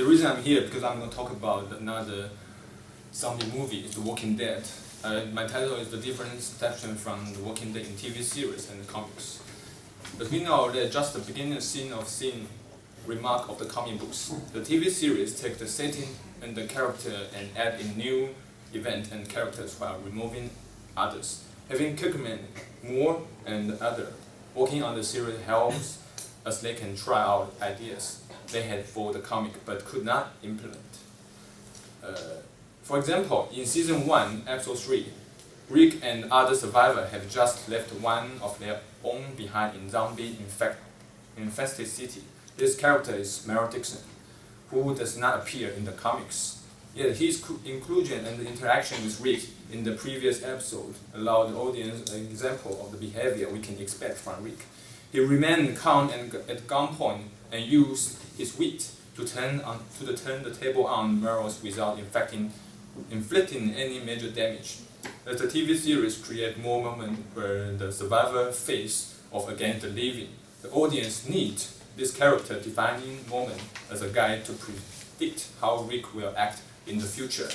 the reason I'm here because I'm going to talk about another zombie movie, The Walking Dead. My title is The Different Adaptation from The Walking Dead in TV series and comics. As we know, they're just the beginning scene of scene remark of the comic books. The TV series take the setting and the character and add in new event and characters while removing others. Having Kirkman, Moore, and other working on the series helps as they can try out ideas they had for the comic but could not implement. For example, in Season 1, Episode 3, Rick and other survivors have just left one of their own behind in zombie-infested city. This character is Meryl Dixon, who does not appear in the comics. Yet his inclusion and interaction with Rick in the previous episode allowed the audience an example of the behavior we can expect from Rick. He remained calm and at gunpoint and used his wit to turn the table on Meryl's without inflicting any major damage. As the TV series creates more moments where the survivor face off against the living, the audience needs this character-defining moment as a guide to predict how Rick will act in the future.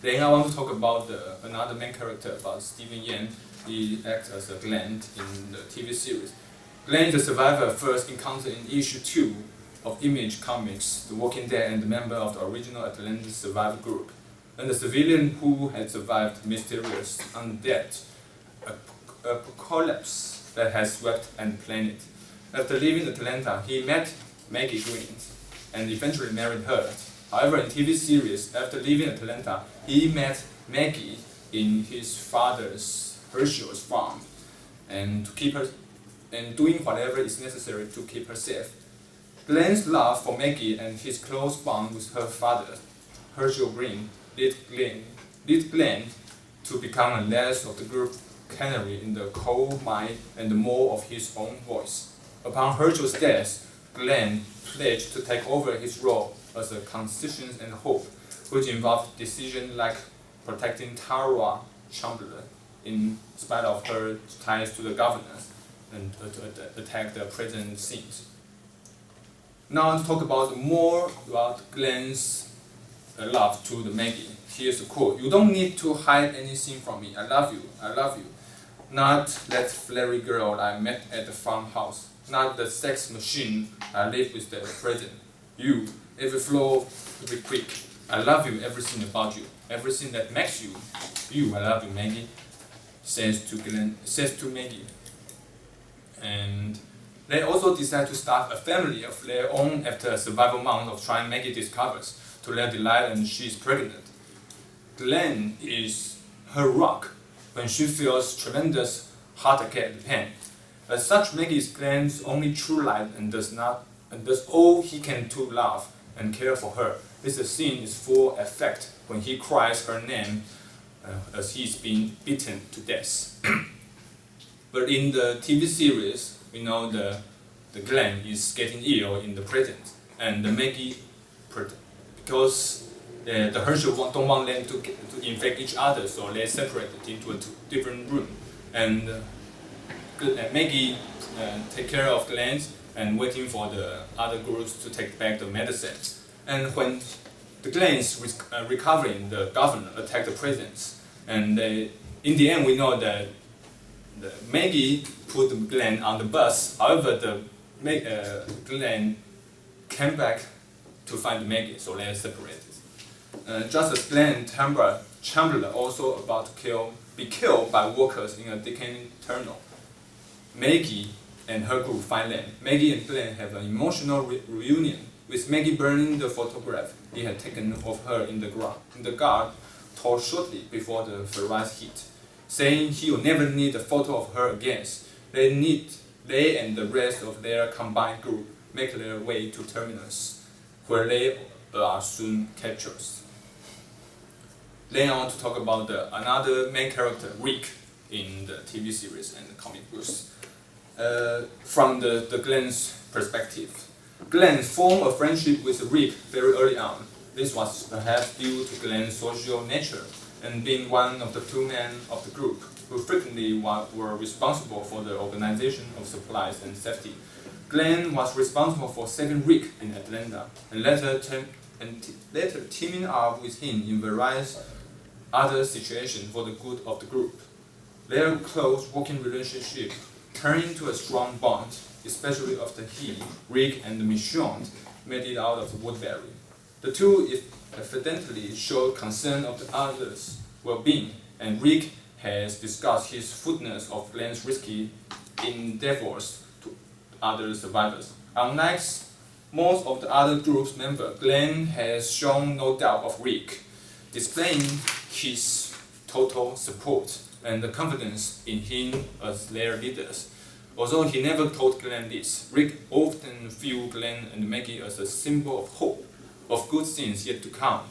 Then I want to talk about another main character, about Steven Yeun. He acts as a Glenn in the TV series. Glenn is the survivor first encountered in issue 2 of Image Comics, The Walking Dead, and a member of the original Atlantis survivor group, and the civilian who had survived mysterious undead apocalypse that has swept the planet. After leaving Atlanta, he met Maggie Green and eventually married her. However, in TV series, after leaving Atlanta, he met Maggie in his father's Herschel's farm, and doing whatever is necessary to keep her safe. Glenn's love for Maggie and his close bond with her father, Herschel Green, led Glenn to become less of the group canary in the coal mine and more of his own voice. Upon Herschel's death, Glenn pledged to take over his role as a conscience and hope, which involved decisions like protecting Tara Chandler in spite of her ties to the governor and to attack the prison scenes. Now to talk more about Glenn's love to the Maggie. Here's a quote: "You don't need to hide anything from me. I love you. I love you. Not that flirty girl I met at the farmhouse. Not the sex machine I live with the president. You, every flow, every quick. I love you, everything about you. Everything that makes you, you. I love you, Maggie," says to Maggie. And they also decide to start a family of their own after a survival month of trying. Maggie discovers to their delight and she's pregnant. Glenn is her rock when she feels tremendous heartache pain. As such, Maggie is Glenn's only true light and does all he can to love and care for her. This scene is full effect when he cries her name as he's being beaten to death. But in the TV series, we know the Glenn is getting ill in the prison, and the Maggie, because the Herschel don't want them to infect each other, so they separate into a different room. And Maggie take care of Glenn and waiting for the other groups to take back the medicine. And when the Glenn is recovering, the governor attacked the prisons. And in the end, we know that Maggie put Glenn on the bus. However, Glenn came back to find Maggie, so they are separated. Just as Glenn Chandler also about to be killed by workers in a decaying tunnel, Maggie and her group find them. Maggie and Glenn have an emotional reunion, with Maggie burning the photograph he had taken of her in the guard told shortly before the Ferraz hit, saying he will never need a photo of her again. They and the rest of their combined group make their way to Terminus, where they are soon captured. Then I want to talk about another main character, Rick, in the TV series and the comic books. From the Glenn's perspective, Glenn formed a friendship with Rick very early on. This was perhaps due to Glenn's social nature and being one of the two men of the group who frequently were responsible for the organization of supplies and safety. Glenn was responsible for saving Rick in Atlanta, and later teaming up with him in various other situations for the good of the group. Their close working relationship turned into a strong bond, especially after Rick, and Michonne made it out of Woodbury. The two evidently showed concern of the others' well-being, and Rick has discussed his fondness of Glenn's risky endeavors to other survivors. Unlike most of the other group's members, Glenn has shown no doubt of Rick, displaying his total support and confidence in him as their leaders. Although he never told Glenn this, Rick often viewed Glenn and Maggie as a symbol of hope, of good things yet to come,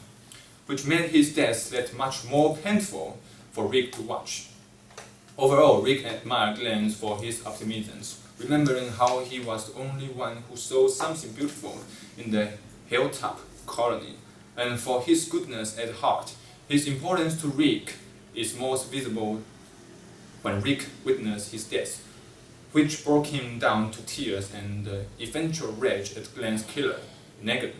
which made his death that much more painful for Rick to watch. Overall, Rick admired Glenn for his optimism, remembering how he was the only one who saw something beautiful in the hilltop colony, and for his goodness at heart. His importance to Rick is most visible when Rick witnessed his death, which broke him down to tears and eventual rage at Glenn's killer, Negan.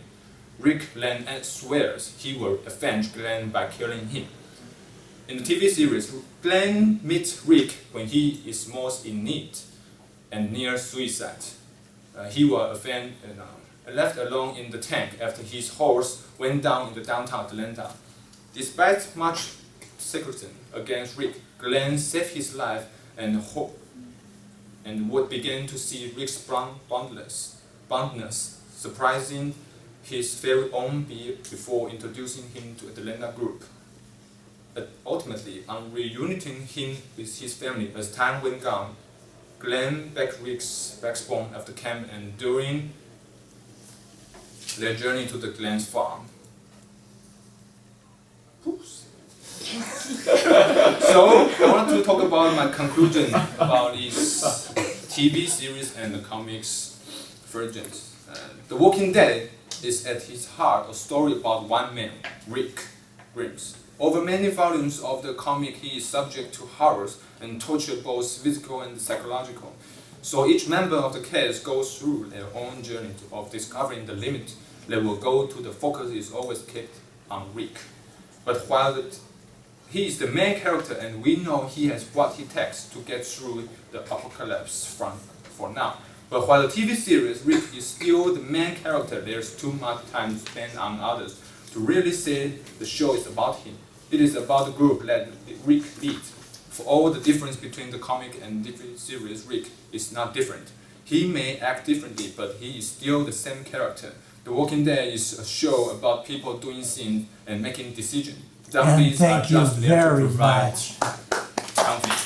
Rick then swears he will avenge Glenn by killing him. In the TV series, Glenn meets Rick when he is most in need and near suicide. He was left alone in the tank after his horse went down in the downtown Atlanta. Despite much secrecy against Rick, Glenn saved his life and would begin to see Rick's bondness, surprising his very own before introducing him to Atlanta group. But ultimately, on reuniting him with his family as time went on, Glenn begged Rick's backbone after camp and during their journey to the Glenn's farm. So, I want to talk about my conclusion about this TV series and the comics versions. The Walking Dead is at its heart a story about one man, Rick Grimes. Over many volumes of the comic, he is subject to horrors and torture, both physical and psychological. So each member of the cast goes through their own journey of discovering the limit they will go to. The focus is always kept on Rick. But while he is the main character and we know he has what it takes to get through the apocalypse for now. But while the TV series, Rick is still the main character, there's too much time spent on others to really say the show is about him. It is about the group that Rick leads. For all the difference between the comic and TV series, Rick is not different. He may act differently, but he is still the same character. The Walking Dead is a show about people doing things and making decisions. Zombies are just there to provide zombies.